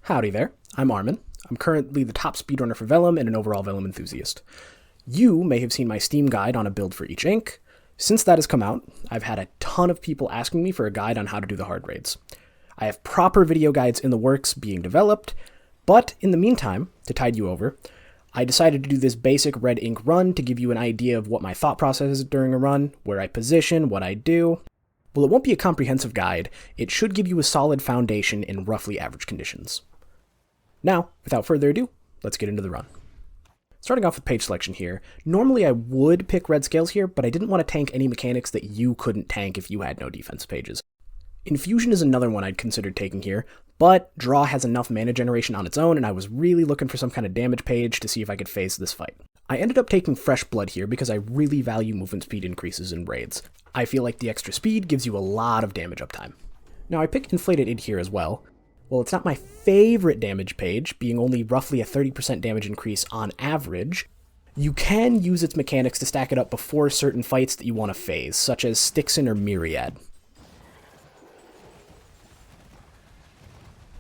Howdy there, I'm Armin. I'm currently the top speedrunner for Vellum and an overall Vellum enthusiast. You may have seen my Steam guide on a build for each ink. Since that has come out, I've had a ton of people asking me for a guide on how to do the hard raids. I have proper video guides in the works being developed, but in the meantime, to tide you over, I decided to do this basic red ink run to give you an idea of what my thought process is during a run, where I position, what I do. While it won't be a comprehensive guide, it should give you a solid foundation in roughly average conditions. Now, without further ado, let's get into the run. Starting off with page selection here, normally I would pick red scales here, but I didn't want to tank any mechanics that you couldn't tank if you had no defense pages. Infusion is another one I'd considered taking here, but draw has enough mana generation on its own, and I was really looking for some kind of damage page to see if I could phase this fight. I ended up taking fresh blood here because I really value movement speed increases in raids. I feel like the extra speed gives you a lot of damage uptime. Now I picked inflated id here as well. Well, it's not my favorite damage page, being only roughly a 30% damage increase on average. You can use its mechanics to stack it up before certain fights that you want to phase, such as Styxen or Myriad.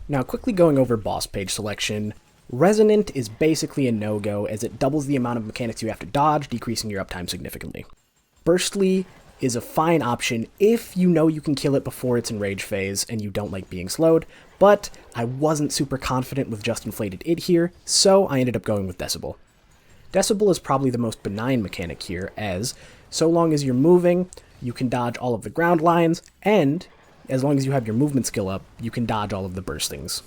Now, quickly going over boss page selection, Resonant is basically a no-go, as it doubles the amount of mechanics you have to dodge, decreasing your uptime significantly. Burstly is a fine option if you know you can kill it before its enrage phase and you don't like being slowed, but I wasn't super confident with just inflated id here, so I ended up going with Decibel. Decibel is probably the most benign mechanic here, as so long as you're moving, you can dodge all of the ground lines, and as long as you have your movement skill up, you can dodge all of the burstings.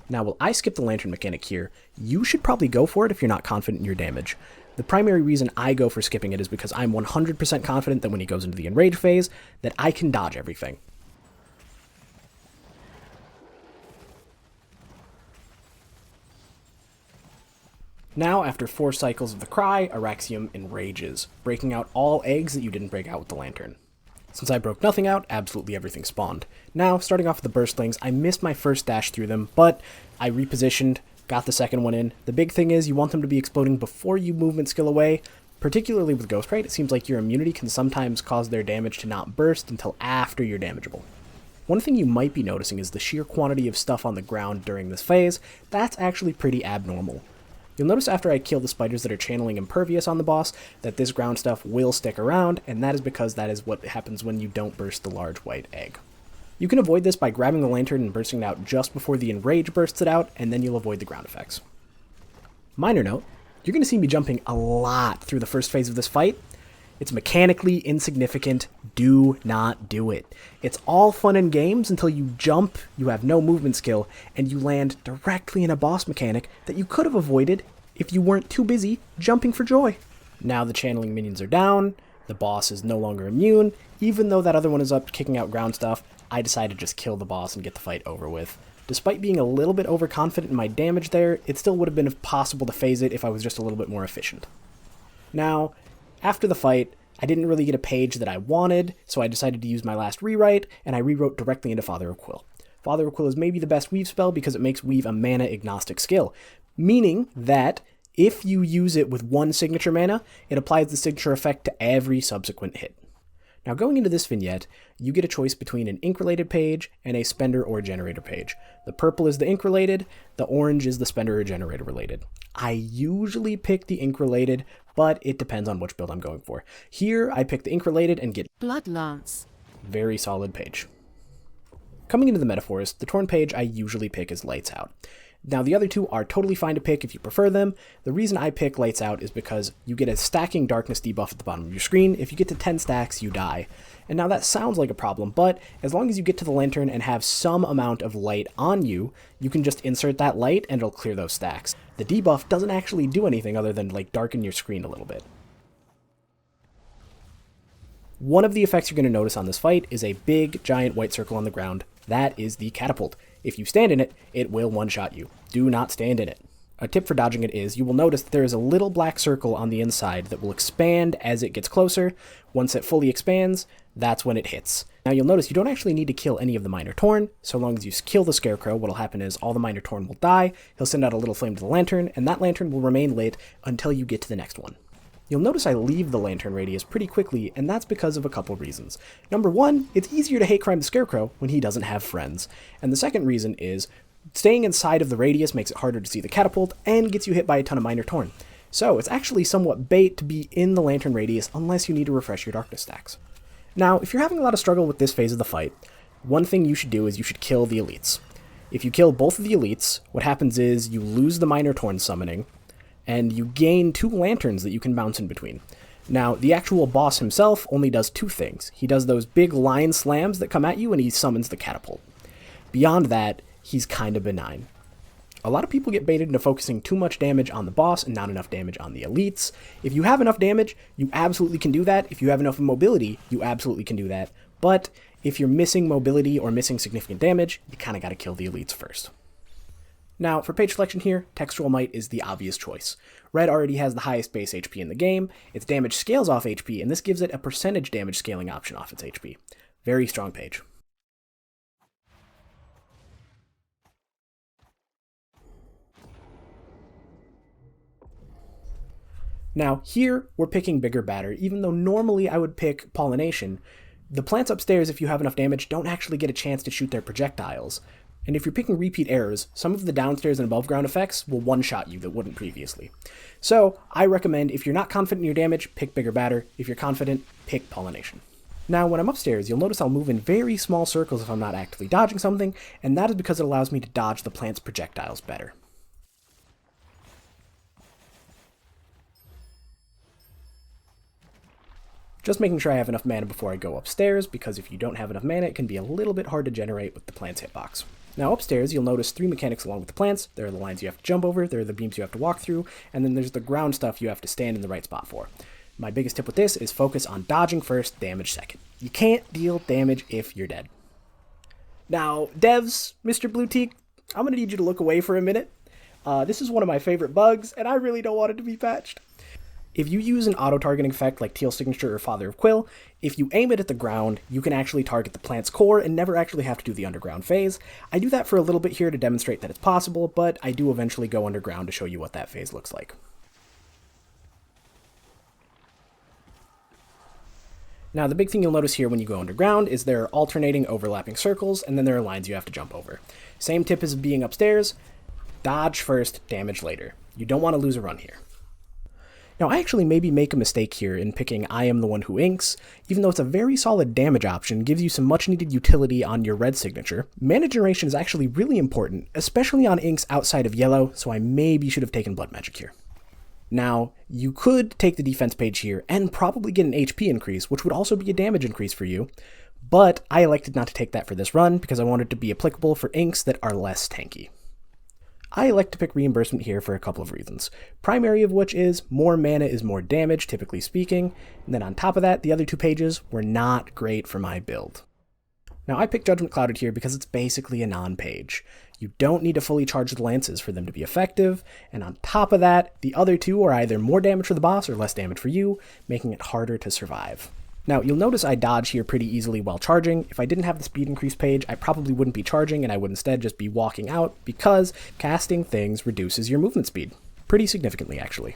Now, while I skip the lantern mechanic here, you should probably go for it if you're not confident in your damage. The primary reason I go for skipping it is because I'm 100% confident that when he goes into the enrage phase, that I can dodge everything. Now, after 4 cycles of the cry, Araxiom enrages, breaking out all eggs that you didn't break out with the lantern. Since I broke nothing out, absolutely everything spawned. Now, starting off with the burstlings, I missed my first dash through them, but I repositioned, got the second one in. The big thing is you want them to be exploding before you movement skill away. Particularly with Ghost Rite, it seems like your immunity can sometimes cause their damage to not burst until after you're damageable. One thing you might be noticing is the sheer quantity of stuff on the ground during this phase. That's actually pretty abnormal. You'll notice after I kill the spiders that are channeling Impervious on the boss, that this ground stuff will stick around, and that is because that is what happens when you don't burst the large white egg. You can avoid this by grabbing the lantern and bursting it out just before the enrage bursts it out, and then you'll avoid the ground effects. Minor note, you're going to see me jumping a lot through the first phase of this fight. It's mechanically insignificant. Do not do it. It's all fun and games until you jump, you have no movement skill, and you land directly in a boss mechanic that you could have avoided if you weren't too busy jumping for joy. Now the channeling minions are down, the boss is no longer immune. Even though that other one is up kicking out ground stuff, I decided to just kill the boss and get the fight over with. Despite being a little bit overconfident in my damage there, it still would have been possible to phase it if I was just a little bit more efficient. Now, after the fight, I didn't really get a page that I wanted, so I decided to use my last rewrite, and I rewrote directly into Father of Quill. Father of Quill is maybe the best weave spell because it makes weave a mana agnostic skill, meaning that if you use it with one signature mana, it applies the signature effect to every subsequent hit. Now going into this vignette, you get a choice between an ink-related page and a spender or generator page. The purple is the ink-related, the orange is the spender or generator related. I usually pick the ink-related, but it depends on which build I'm going for. Here, I pick the ink-related and get Bloodlance. Very solid page. Coming into the Metaphorest, the Torn page I usually pick is Lights Out. Now, the other two are totally fine to pick if you prefer them. The reason I pick Lights Out is because you get a stacking darkness debuff at the bottom of your screen. If you get to 10 stacks, you die. And now that sounds like a problem, but as long as you get to the lantern and have some amount of light on you, you can just insert that light and it'll clear those stacks. The debuff doesn't actually do anything other than darken your screen a little bit. One of the effects you're going to notice on this fight is a big, giant white circle on the ground. That is the catapult. If you stand in it, it will one-shot you. Do not stand in it. A tip for dodging it is you will notice that there is a little black circle on the inside that will expand as it gets closer. Once it fully expands, that's when it hits. Now you'll notice you don't actually need to kill any of the Minor Torn. So long as you kill the Scarecrow, what'll happen is all the Minor Torn will die, he'll send out a little flame to the lantern, and that lantern will remain lit until you get to the next one. You'll notice I leave the lantern radius pretty quickly, and that's because of a couple reasons. Number one, it's easier to hate crime the Scarecrow when he doesn't have friends. And the second reason is, Staying inside of the radius makes it harder to see the catapult and gets you hit by a ton of minor torn. So it's actually somewhat bait to be in the lantern radius unless you need to refresh your darkness stacks. Now, if you're having a lot of struggle with this phase of the fight, one thing you should do is you should kill the elites. If you kill both of the elites, what happens is you lose the minor torn summoning, and you gain 2 lanterns that you can bounce in between. Now, the actual boss himself only does 2 things. He does those big line slams that come at you, and he summons the catapult. Beyond that, he's kind of benign. A lot of people get baited into focusing too much damage on the boss and not enough damage on the elites. If you have enough damage, you absolutely can do that. If you have enough mobility, you absolutely can do that. But if you're missing mobility or missing significant damage, you kind of got to kill the elites first. Now, for page selection here, Textual Might is the obvious choice. Red already has the highest base HP in the game, its damage scales off HP, and this gives it a percentage damage scaling option off its HP. Very strong page. Now, here, we're picking Bigger Batter, even though normally I would pick Pollination. The plants upstairs, if you have enough damage, don't actually get a chance to shoot their projectiles. And if you're picking Repeat Errors, some of the downstairs and above ground effects will one-shot you that wouldn't previously. So, I recommend if you're not confident in your damage, pick Bigger Batter. If you're confident, pick Pollination. Now, when I'm upstairs, you'll notice I'll move in very small circles if I'm not actively dodging something, and that is because it allows me to dodge the plant's projectiles better. Just making sure I have enough mana before I go upstairs, because if you don't have enough mana, it can be a little bit hard to generate with the plant's hitbox. Now upstairs, you'll notice 3 mechanics along with the plants. There are the lines you have to jump over, there are the beams you have to walk through, and then there's the ground stuff you have to stand in the right spot for. My biggest tip with this is focus on dodging first, damage second. You can't deal damage if you're dead. Now, devs, Mr. Blue Teak, I'm going to need you to look away for a minute. This is one of my favorite bugs, and I really don't want it to be patched. If you use an auto-targeting effect like Teal Signature or Father of Quill, if you aim it at the ground, you can actually target the plant's core and never actually have to do the underground phase. I do that for a little bit here to demonstrate that it's possible, but I do eventually go underground to show you what that phase looks like. Now, the big thing you'll notice here when you go underground is there are alternating overlapping circles, and then there are lines you have to jump over. Same tip as being upstairs, dodge first, damage later. You don't want to lose a run here. Now, I actually maybe make a mistake here in picking I Am the One Who Inks. Even though it's a very solid damage option, gives you some much needed utility on your red signature, mana generation is actually really important, especially on inks outside of yellow, so I maybe should have taken Blood Magic here. Now, you could take the defense page here and probably get an HP increase, which would also be a damage increase for you, but I elected not to take that for this run because I wanted to be applicable for inks that are less tanky. I like to pick Reimbursement here for a couple of reasons, primary of which is more mana is more damage, typically speaking, and then on top of that, the other 2 pages were not great for my build. Now I picked Judgment Clouded here because it's basically a non-page. You don't need to fully charge the lances for them to be effective, and on top of that, the other 2 are either more damage for the boss or less damage for you, making it harder to survive. Now, you'll notice I dodge here pretty easily while charging. If I didn't have the speed increase page, I probably wouldn't be charging and I would instead just be walking out because casting things reduces your movement speed. Pretty significantly, actually.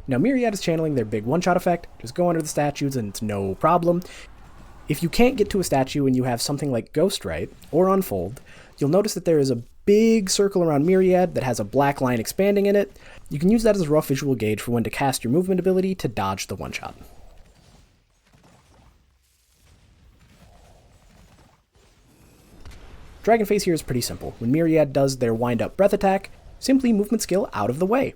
Now, Myriad is channeling their big one-shot effect. Just go under the statues and it's no problem. If you can't get to a statue and you have something like Ghostwrite or Unfold, you'll notice that there is a big circle around Myriad that has a black line expanding in it. You can use that as a rough visual gauge for when to cast your movement ability to dodge the one-shot. Dragonface here is pretty simple. When Myriad does their wind-up breath attack, simply movement skill out of the way.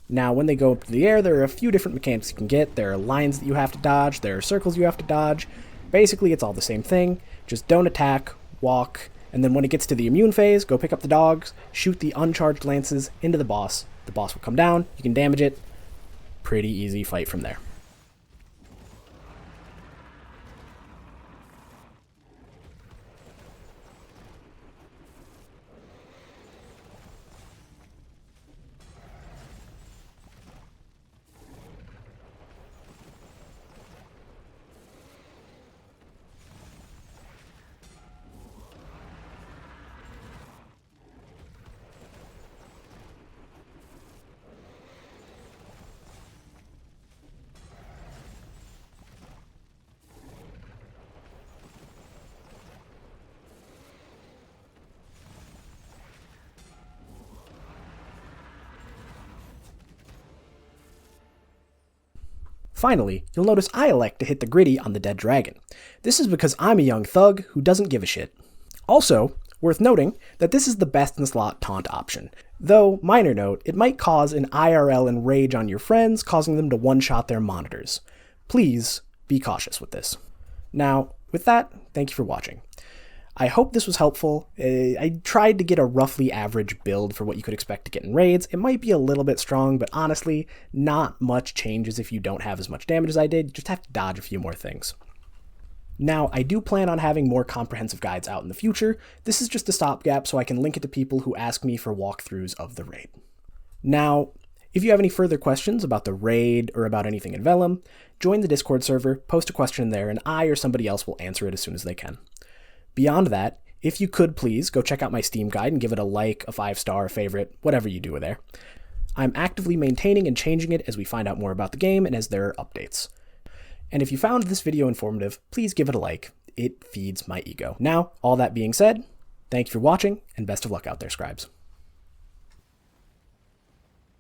Now, when they go up to the air, there are a few different mechanics you can get. There are lines that you have to dodge, there are circles you have to dodge. Basically, it's all the same thing. Just don't attack, walk, and then when it gets to the immune phase, go pick up the dogs, shoot the uncharged lances into the boss. The boss will come down, you can damage it. Pretty easy fight from there. Finally, you'll notice I elect to hit the gritty on the dead dragon. This is because I'm a young thug who doesn't give a shit. Also, worth noting that this is the best in slot taunt option. Though, minor note, it might cause an IRL enrage on your friends, causing them to one-shot their monitors. Please be cautious with this. Now, with that, thank you for watching. I hope this was helpful. I tried to get a roughly average build for what you could expect to get in raids. It might be a little bit strong, but honestly, not much changes if you don't have as much damage as I did. You just have to dodge a few more things. Now, I do plan on having more comprehensive guides out in the future. This is just a stopgap so I can link it to people who ask me for walkthroughs of the raid. Now, if you have any further questions about the raid or about anything in Vellum, join the Discord server, post a question in there, and I or somebody else will answer it as soon as they can. Beyond that, if you could please go check out my Steam guide and give it a like, a 5-star, a favorite, whatever you do there. I'm actively maintaining and changing it as we find out more about the game and as there are updates. And if you found this video informative, please give it a like. It feeds my ego. Now, all that being said, thank you for watching, and best of luck out there, scribes.